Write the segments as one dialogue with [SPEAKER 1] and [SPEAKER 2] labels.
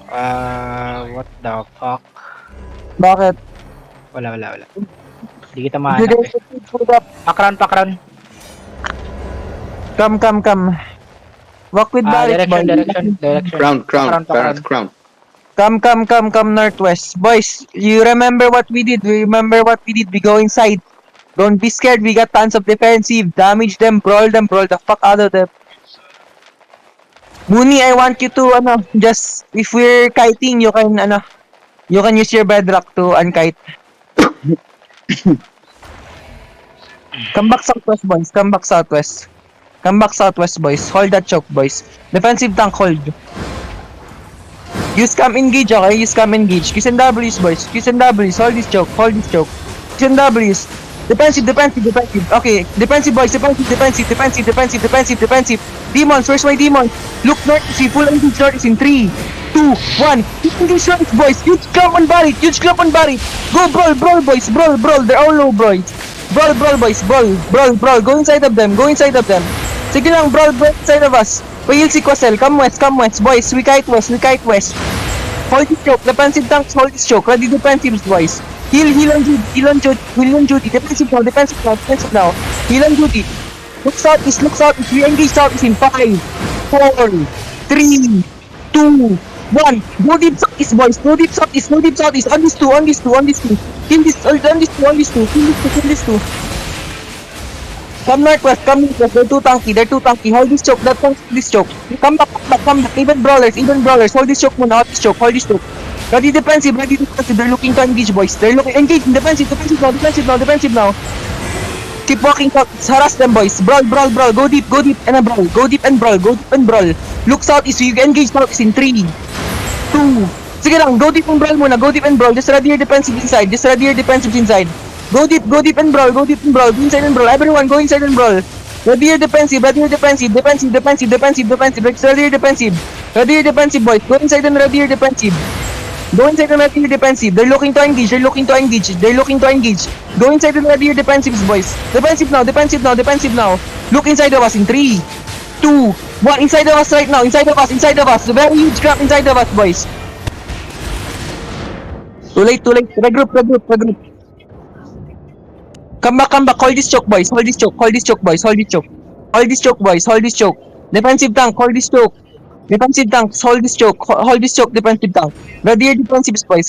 [SPEAKER 1] What the fuck?
[SPEAKER 2] Bakit?
[SPEAKER 1] Wala. Hindi kita mahanap eh. Pakran.
[SPEAKER 2] Come. Walk with Barret, boy.
[SPEAKER 1] Direction.
[SPEAKER 3] Crown.
[SPEAKER 1] Pakran.
[SPEAKER 3] Crown.
[SPEAKER 2] Come, northwest. Boys, you remember what we did? We go inside. Don't be scared, we got tons of defensive. Damage them, brawl the fuck out of them. Mooney, I want you to, just, if we're kiting, you can use your bedrock to unkite. Come back southwest, boys. Hold that choke, boys. Defensive tank, hold. Use cam engage, okay? Use cam engage. Qs and Ws, boys. Qs and Ws. Hold this choke. Qs and Ws. Defensive. Okay. Defensive, boys. Defensive. Demons, where's my demons? Look north, see full engage north is in 3, 2, 1. Engage north, boys. Huge clump on Barret. Go brawl, boys. Brawl. They're all low, boys. Brawl, boys. Brawl. Go inside of them. Sige lang, brawl inside of us. Wait, si Quasel. Come west, boys. We kite west. Hold this choke. Defensive tanks, hold this choke. Ready defensives, boys. Heal on Judy. Defensive now. Heal on Judy. Look southeast. We engage southeast in 5, 4, 3, 2, 1. Go deep southeast, boys. On this two. Kill this two. Come northwest. They're too tanky. Hold this choke. Come back. Even brawlers. Hold this choke muna. Hold this choke. Ready defensive. They're looking to engage, boys. Engage. Defensive now. Keep walking out. Harass them, boys. Brawl. Go deep and brawl. Look southeast. You engage southeast in 3, 2. Sige lang. Go deep and brawl. Just ready your defensive inside. Go deep and brawl. Go inside and brawl. Everyone, go inside and brawl. Ready your defensive. Defensive. Ready your defensive, boys. Go inside and ready your defensive. They're looking to engage. Go inside and ready your defensives, boys. Defensive now. Look inside of us in 3, 2, 1. Inside of us right now. Inside of us. Very huge crap inside of us, boys. Too late. Regroup. Come back. Hold this choke, boys. Hold this choke. Defensive tank, hold this choke. Defensive tanks, hold this choke, defensive tank. Ready your defensives, boys.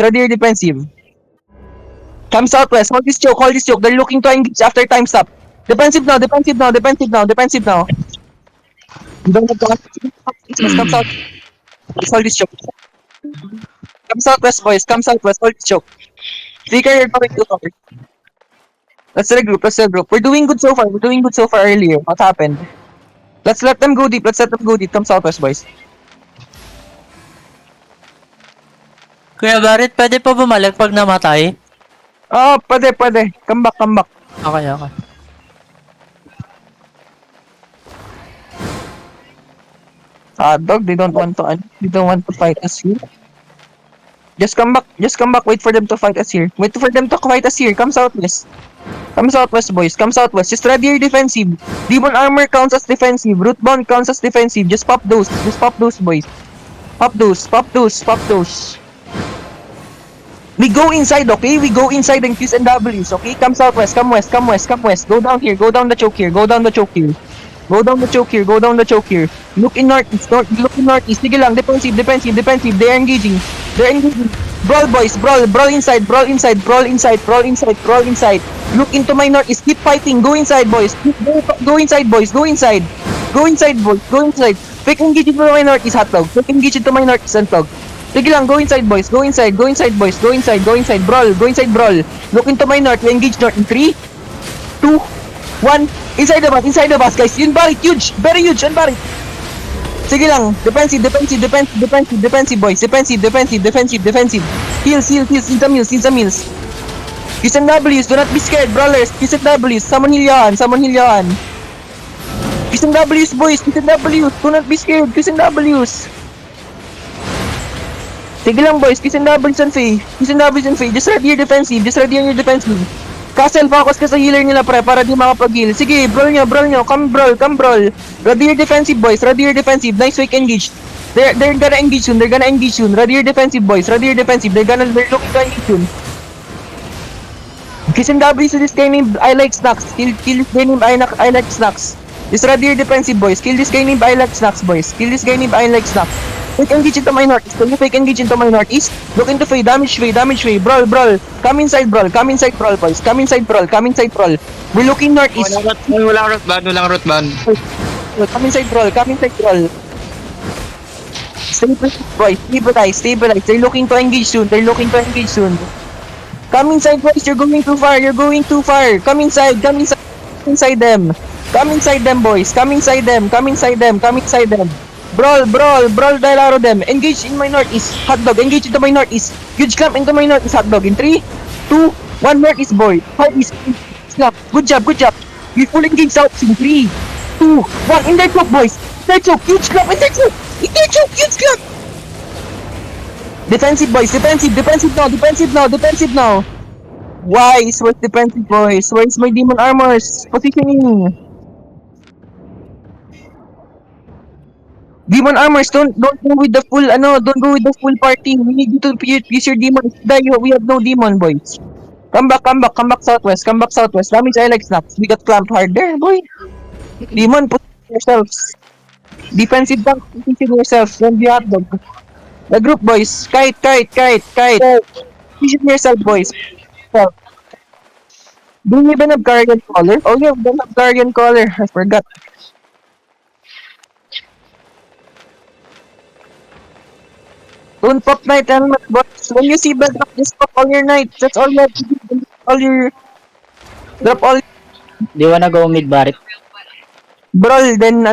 [SPEAKER 2] Come southwest, hold this choke. They're looking to engage after time stop. Defensive now. Don't have to come south. Hold this choke. Come southwest, boys. Hold this choke. Seeker, you're going to cover. Let's regroup. We're doing good so far earlier. What happened? Let's let them go deep. Come southwest, boys.
[SPEAKER 4] Kuya Barret, pwede pa bumalik pag namatay?
[SPEAKER 2] Oh, pwede. Come back.
[SPEAKER 4] Okay.
[SPEAKER 2] Dog, they don't want to fight us here. Just come back. Wait for them to fight us here. Come southwest, boys. Just ready your defensive. Demon armor counts as defensive. Rootbound counts as defensive. Just pop those, boys. Pop those. We go inside, okay? We go inside and Qs and Ws, okay? Come southwest. Go down here. Go down the choke here. Look in northeast. Sige lang. Defensive. They're engaging. Brawl, boys. Brawl inside. Look into my northeast. Keep fighting. Go inside, boys. Go inside. Fake engage into my northeast, hotlog. Unplug. Sige lang, go inside, boys. Brawl. Look into my north. We engage north in 3, 2, 1. Inside the bus, guys. Yun, Barret. Huge. Very huge. Yun, Barret. Sige lang. Defensive, boys. Defensive. Heals. Need some heals. Qs and Ws. Do not be scared, brawlers. Qs and Ws. Someone heal yan. Qs and Ws, boys. Do not be scared. Qs and Ws. Sige lang, boys. Qs and Ws and Faye. Just ready your defensive. Castle, focus ka sa healer nila, pre, para di makapag-heal. Sige, brawl nyo. Come brawl. Ready your defensive, boys. Nice wake engaged. They're gonna engage soon. They're gonna engage soon. Ready your defensive, boys. Ready your defensive. They're looking to engage soon. Kiss and W to this guy named I Like Snacks. Kill this guy named I Like Snacks. Just ready your defensive, boys. Kill this guy named I Like Snacks, boys. Kill this guy named I Like Snacks. Fake engage into my northeast. Can you fake engage into my northeast? Look into Faye. Damage Faye. Brawl. Come inside, brawl, boys. Come inside, brawl. We're looking northeast.
[SPEAKER 3] Walang root band.
[SPEAKER 2] Come inside, brawl. Stabilize, boys. Stabilize. They're looking to engage soon. Come inside, boys. You're going too far. Come inside them. Come inside them, boys. Come inside them. Brawl dahil araw them. Engage in my northeast. Hotdog, engage into my northeast. Huge clamp into my northeast. Hotdog in 3, 2, 1. Northeast, boy. Northeast. Snap. Good job. You full engage south in 3, 2, 1. In their choke, boys. Huge clamp. In their choke. Huge clamp. Defensive, boys. Defensive now. Where's defensive, boys? Where's my demon armors? Positioning. Demon armors, don't go with the full party. We need you to use your demons. We have no demon, boys. Come back southwest. Damage I Like Snacks. We got clamped hard there, boy. Demon, position yourselves. Defensive tank, position yourselves. Don't be hot dog. The group, boys. Kite. Position yourself, boys. Do you even have Guardian Caller? Oh yeah, we don't have Guardian Caller. I forgot. Don't pop knight helmet, boys. When you see bedrock, just pop all your knights. That's all you have to do. Drop all.
[SPEAKER 1] Do you wanna go mid Barit?
[SPEAKER 2] Brawl, then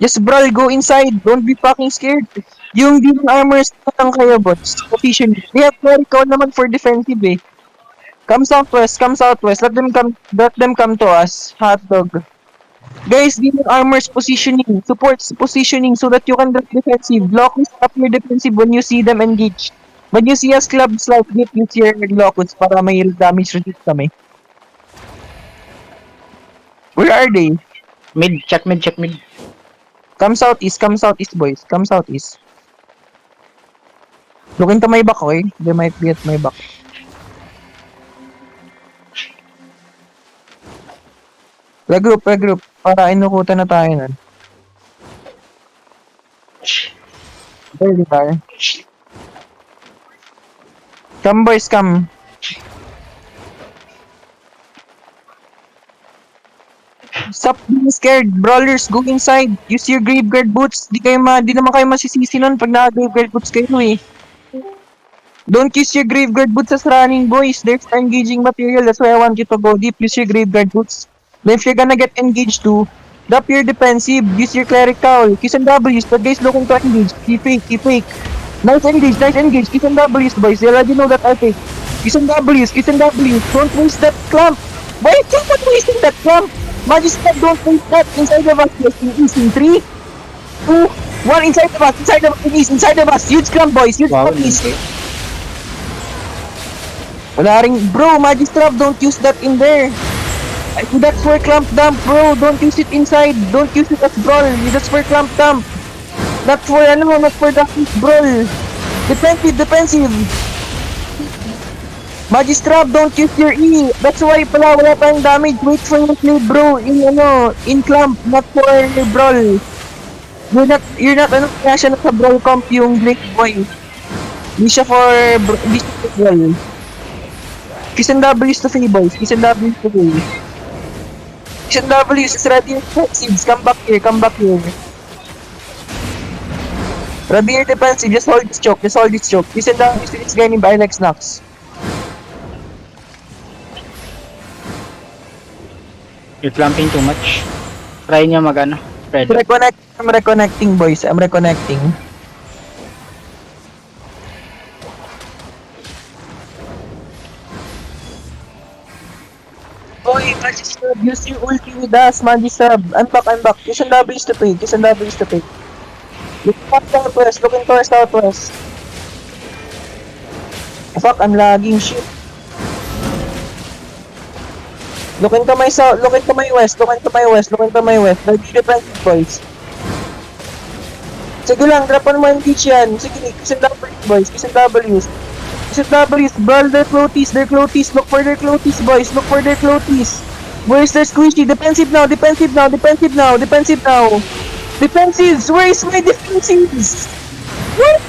[SPEAKER 2] just brawl, go inside. Don't be fucking scared. Yung demon armors lang kayo, bots. Position. They have clerical naman for defensive eh. Come southwest. Let them come to us. Hotdog. Guys, demon armors positioning. Supports positioning so that you can drop defensive. Locus up your defensive when you see them engage. When you see us clubs like this, use your locus para may damage reduce kami. Where are they?
[SPEAKER 1] Check mid.
[SPEAKER 2] Come southeast, boys. Come southeast. Look into my back, okay? They might be at my back. Regroup. Para inukutan na tayo nun. There tayo. Come, boys, come. Stop being scared. Brawlers, go inside. Use your Graveguard boots. Di naman kayo masisisi nun pag naka-Graveguard boots kayo eh. Don't use your Graveguard boots as running, boys. There's engaging material. That's why I want you to go deep. Use your Graveguard boots. Then if you're gonna get engaged too, drop your defensive. Use your Cleric Cowl. Kiss and W's. But guys, looking to engage. Keep fake. Nice engage. Kiss and W's, boys. You already know that I fake. Kiss and W's. Don't waste that clamp. Why are you wasting that clamp? Magister, don't waste that. Inside of us. Yes, in 3, 2, 1. Inside of us. Huge clamp, boys. Huge
[SPEAKER 1] Wow.
[SPEAKER 2] clamp, please. Wala ring, bro, Magistrap, don't use that in there. That's for clamp dump, bro. Don't use it inside. Don't use it as brawl. That's for clamp dump. Not for that brawl. Defensive. Magistrap, don't use your E. That's why pala wala tayong damage. Wait for your play, bro. In clamp, not for brawl. You're not kaya siya sa brawl comp yung Blake Boy. Hindi siya for brawl. Kiss and W's to Faye, boys. Kiss and W's is ready your defensives. Come back here. Ready your defensive. Just hold this choke. Kiss and W's to this guy named I Like Snacks.
[SPEAKER 1] You're clamping too much. Try nyo spread.
[SPEAKER 2] I'm reconnecting, boys. Boy, Magistrap, use your ulti with us, Magistrap. I'm back. Kiss and W's to pay. Looking towards southwest. Fuck, I'm lagging, shit. Looking to my west. Ready defensive, boys. Sige lang, drapan mo engage yan. Sige, kiss and W's, boys. Kiss and W's. Kiss and W's, bro, their clothies, their clothies. Look for their clothies, boys. Look for their clothies. Where's their squishy? Defensive now, defensive now, defensive now, defensive now. Defensives! Where is my defensives? What?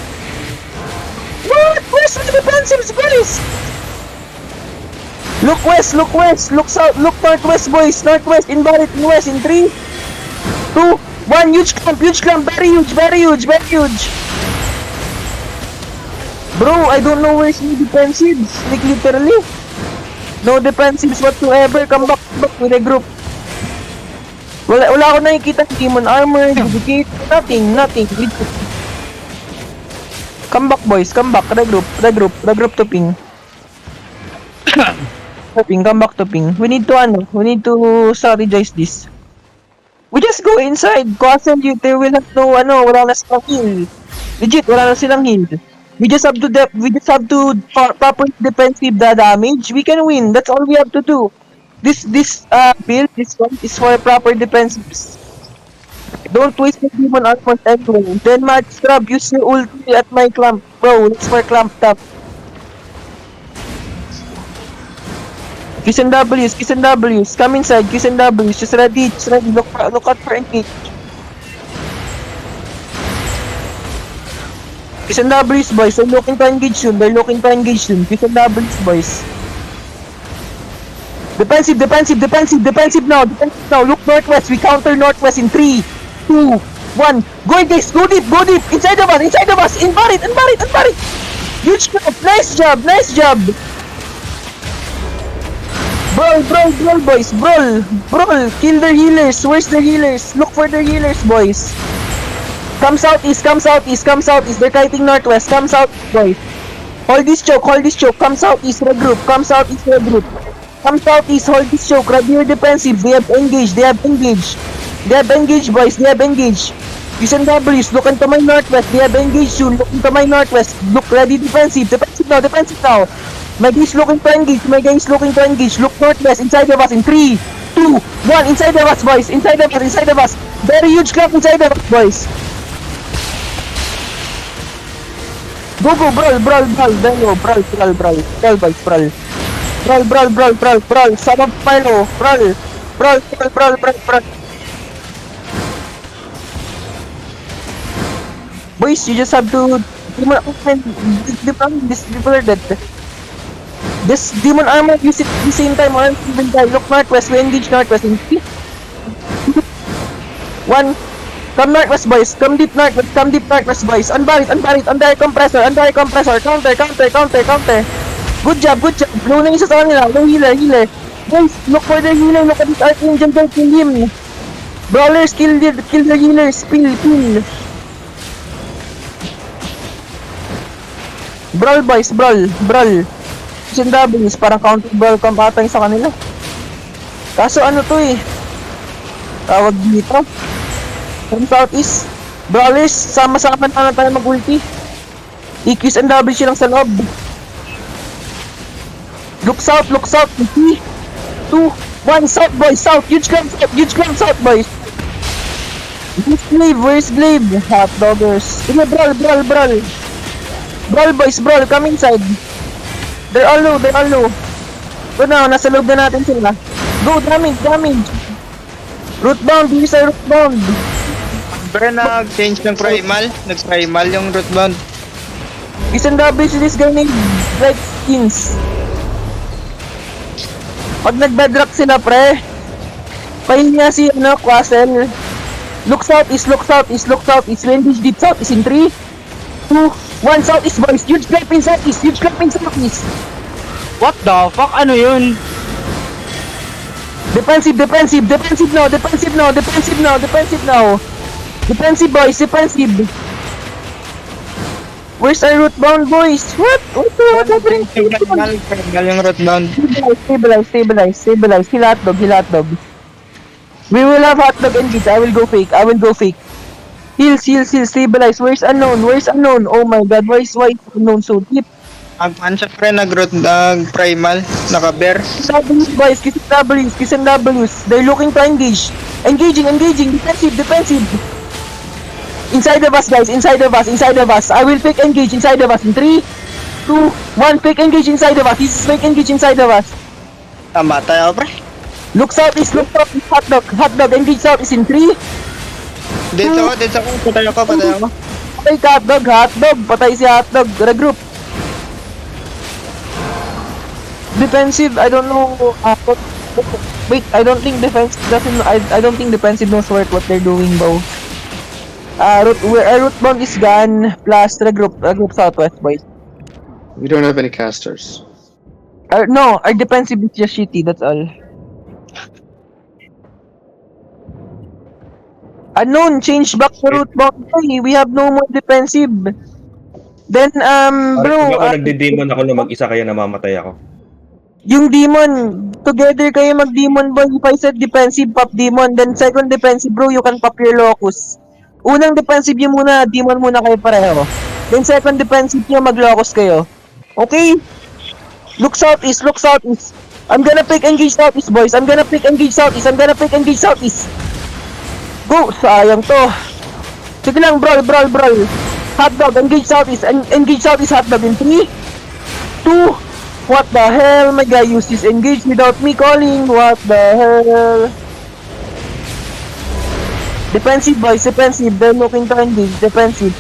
[SPEAKER 2] What? Where's my defensives, boys? Look west, look west, look south, look northwest, boys. Northwest, invalid, in west, in 3, 2, 1. Huge clump, very huge, very huge, very huge. Bro, I don't know where's my defensives. Like literally. No defensives whatsoever. Come back with a group. Wala ako nakikita demon armor, duplicate, nothing. Come back, boys, come back. Regroup to ping. Come back to ping. We need to strategize this. We just go inside. Castle you, they will have no, wala na silang heal. Legit, wala na silang heal. We just have to properly defensive the damage. We can win. That's all we have to do. This build, this one is for proper defensives. Don't waste the demon armor anyway. Then match scrub, use your ulti at my clamp. Bro, it's for clamp top. Kiss and W's. Come inside, kiss and W's. Just ready. Look out for engage. Kiss and W's, boys. They're looking to engage soon. Kiss and W's, boys. Defensive now. Look northwest. We counter northwest in 3, 2, 1. Go guys, go deep. Inside of us. Invalid. Huge job. Nice job. Brawl, boys. Brawl. Kill their healers. Where's their healers? Look for their healers, boys. Come southeast. They're kiting northwest. Come south, boys. Hold this choke. Come southeast, regroup. Come southeast, hold this choke. Ready your defensive. They have engaged, boys. They have engaged. Use and W's. Look into my northwest. They have engaged soon. Look into my northwest. Look ready defensive. Defensive now. My guys looking to engage. Look northwest. Inside of us in 3, 2, 1. Inside of us, boys. Inside of us. Very huge clap inside of us, boys. Go, brawl. Then go, brawl, boys, brawl. Brawl. Son of Milo. Brawl. Boys, you just have to... These people are dead. This demon armor, use it at the same time. Look northwest, we engage northwest in 3, 2, 1. Come northwest, boys. Come deep northwest, boys. Unburied. Under compressor. Counter. Good job. Low na isa sa kanila. Low healer. Guys, look for the healer. Look at this Archangel. Don't kill him. Brawlers, kill their healers. Kill. Brawl, boys. Brawl. Sindables, parang counter brawl kampatay sa kanila. Kaso ano to eh. Tawag dito. From southeast. Brawlers, sama-sama na tayo mag-ulti. EQs and W silang sa loob. Look south. 3, 2, 1. South, boys. South. Huge clamp south, boys. Where's Glaive? Hot doggers. Sige, brawl. Brawl, boys. Brawl. Come inside. They're all low. Go now. Nasa loob na natin sila. Go, damage. Rootbound. Here's our rootbound.
[SPEAKER 3] Pero nag-change ng primal. Nag-primal yung rootbound.
[SPEAKER 2] Isang W si this guy named Bright Skins. Pag nag-bedrock sila, pre, pahinga si, Quasel. Look southeast. Wendy's deep southeast in 3, 2, 1. Southeast, boys. Huge clap in southeast.
[SPEAKER 1] What the fuck? Ano yun?
[SPEAKER 2] Defensive now. Defensive, boys. Where's our rootbound, boys? What happening?
[SPEAKER 3] Primal yung rootbound.
[SPEAKER 2] Stabilize. Kill hotdog. We will have hotdog engage. I will go fake. Heal. Stabilize. Where's unknown? Oh my god. Why is unknown so deep?
[SPEAKER 3] Ang siya pre nag-primal. Naka-bear.
[SPEAKER 2] Boys, kiss and W's. They're looking to engage. Engaging. Defensive. Inside of us, guys. Inside of us. Inside of us. I will fake engage inside of us in 3, 2, 1. Fake engage inside of us. This is fake engage inside of us.
[SPEAKER 3] Matay ako, pre.
[SPEAKER 2] Look southeast. Look southeast. Hotdog. Hotdog. Engage southeast in 3.
[SPEAKER 3] Dito ako. Patay ako.
[SPEAKER 2] Patay ka, hotdog. Hotdog. Patay si hotdog. Regroup. Defensive. I don't know. Wait. I don't think defense doesn't. I don't think defensive knows what they're doing, bro. Root bound is gone. Plus regroup southwest, boys.
[SPEAKER 5] We don't have any casters.
[SPEAKER 2] No, our defensive is just shitty, that's all. Unknown, change back to root bound. We have no more defensive. Then, bro,
[SPEAKER 6] Ako nagde-demon ako na mag-isa kaya namamatay ako.
[SPEAKER 2] yung demon, together kayo mag-demon, boy. If I said defensive, pop demon. Then second defensive, bro, you can pop your locus. Unang defensive yung muna, demon muna kayo pareho. Then second defensive yung mag-locus kayo. Okay? Look southeast, look southeast. I'm gonna pick engage southeast, boys. I'm gonna pick engage southeast. Go! Sayang to. Sige lang, brawl. Hotdog, engage southeast, hotdog in 3, 2, what the hell? My guy used his engage without me calling. What the hell? Defensive, boys, defensive. They're looking to engage. Defensive.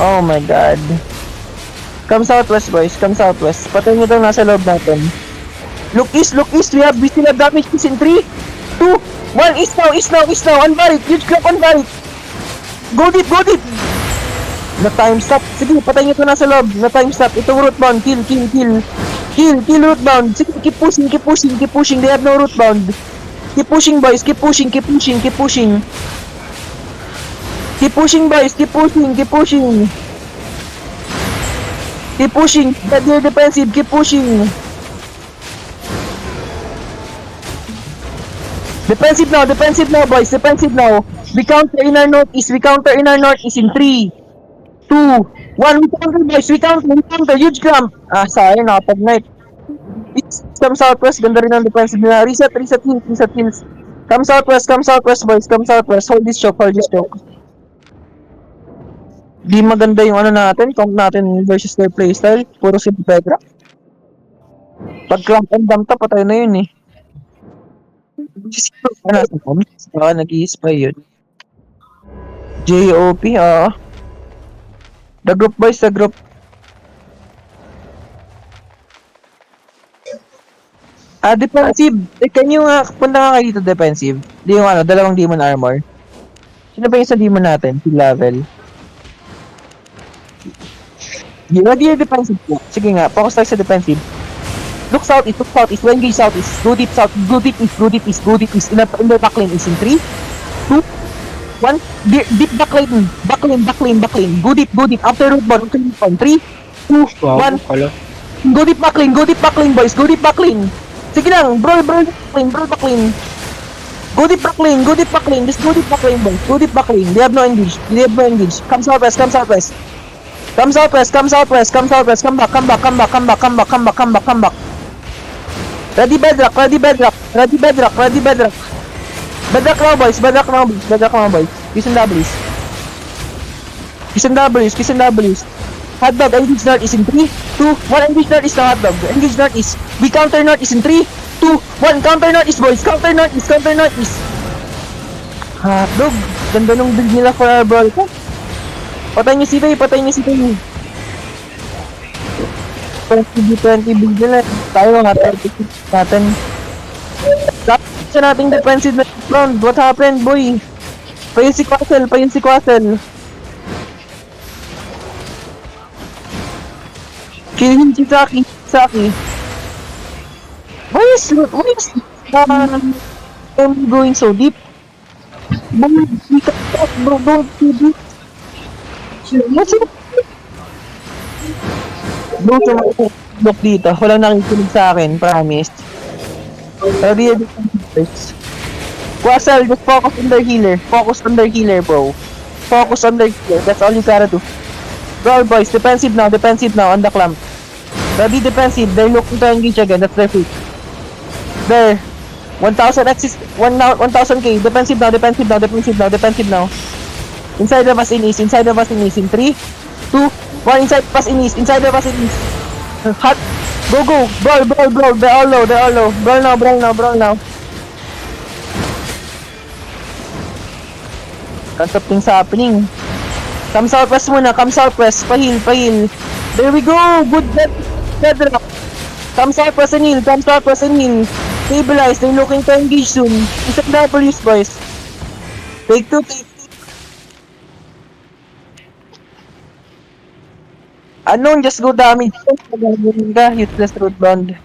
[SPEAKER 2] Oh my god. Come southwest, boys. Come southwest. Patayin nyo itong nasa loob natin. Look east. We still have damage piece in 3, 2, 1. East now. Unburied. Huge crap, unburied. Go deep. Na time stop. Sige, patayin nyo ito nasa loob. Na time stop. Itong rootbound. Kill. Kill rootbound. Sige, keep pushing. They have no rootbound. Keep pushing, boys. Keep pushing. Keep pushing, boys. Keep pushing. Keep pushing. They're defensive. Keep pushing. Defensive now, boys. Defensive now. We counter in our northeast in 3, 2, 1. We counter, boys. We counter. Huge clamp. Sayang. Nakapag-night. Come southwest. Ganda rin ang defensive nila. Reset hills. Come southwest, boys. Hold this choke. Di maganda yung natin, comp natin versus their playstyle. Puro si Pedra. Pag clamp and dump top, patay na yun eh. Nag-i-spy yun. JOP, The group, boys, the group. Defensive. Can you, punta nga kayo dito defensive. Di yung dalawang demon armor. Sino ba yung sa demon natin? Si level. Ready your defensive po. Sige nga, focus tayo sa defensive. Look southeast. Engage southeast. Go deep east. In the backlane is in 3, 2, 1. Deep backlane. Go deep. After rootbound. 3, 2, 1. Go deep backlane, boys. Sige lang, brawl backlane. Go deep backlane. Just go deep backlane, boys. They have no engage. Come southwest. Come back. Ready bedrock. Bedrock now, boys. Kiss and W's. Hotdog, engage north is in 3, 2, 1. Engage north is the hotdog. Engage north is. We counter north is in 3, 2, 1. Counter north is, boys. Counter north is. Hotdog. Ganda nung build nila for our brawl ko. Patayin niyo si Tay. 20 build nila. Tayo nga 36 natin. Sa nating defensive na round. What happened, boy? Pa yun si Quasel. Killing si Saki. Why is going so deep? Bro, don't do this. What's it? Bro, look dito. Walang nakikinig sa akin, promise. Ready, Quasel, just focus on their healer. Bro. Focus on their healer. That's all you gotta do. Brawl, boys. Defensive now on the clamp. Ready, defensive. They're looking to engage again. That's their feet. There. 1,000 axis. 1,000k. Defensive now. Inside of us in east. Inside of us in east. In 3, 2, 1. Inside of us in east. Inside of us in east. Hot. Go, go. Brawl, brawl, brawl. They're all low. They're all low. Brawl now, brawl now, brawl now. Lots of things happening. Come southwest muna. Come southwest. Pahil, pahil. There we go. Good bedrock. Come southwest and heal. Come southwest and heal. Stabilize. They're looking to engage soon. Isang W's, boys. Take 2, take 2. Unknown, just go damage. Useless root bond.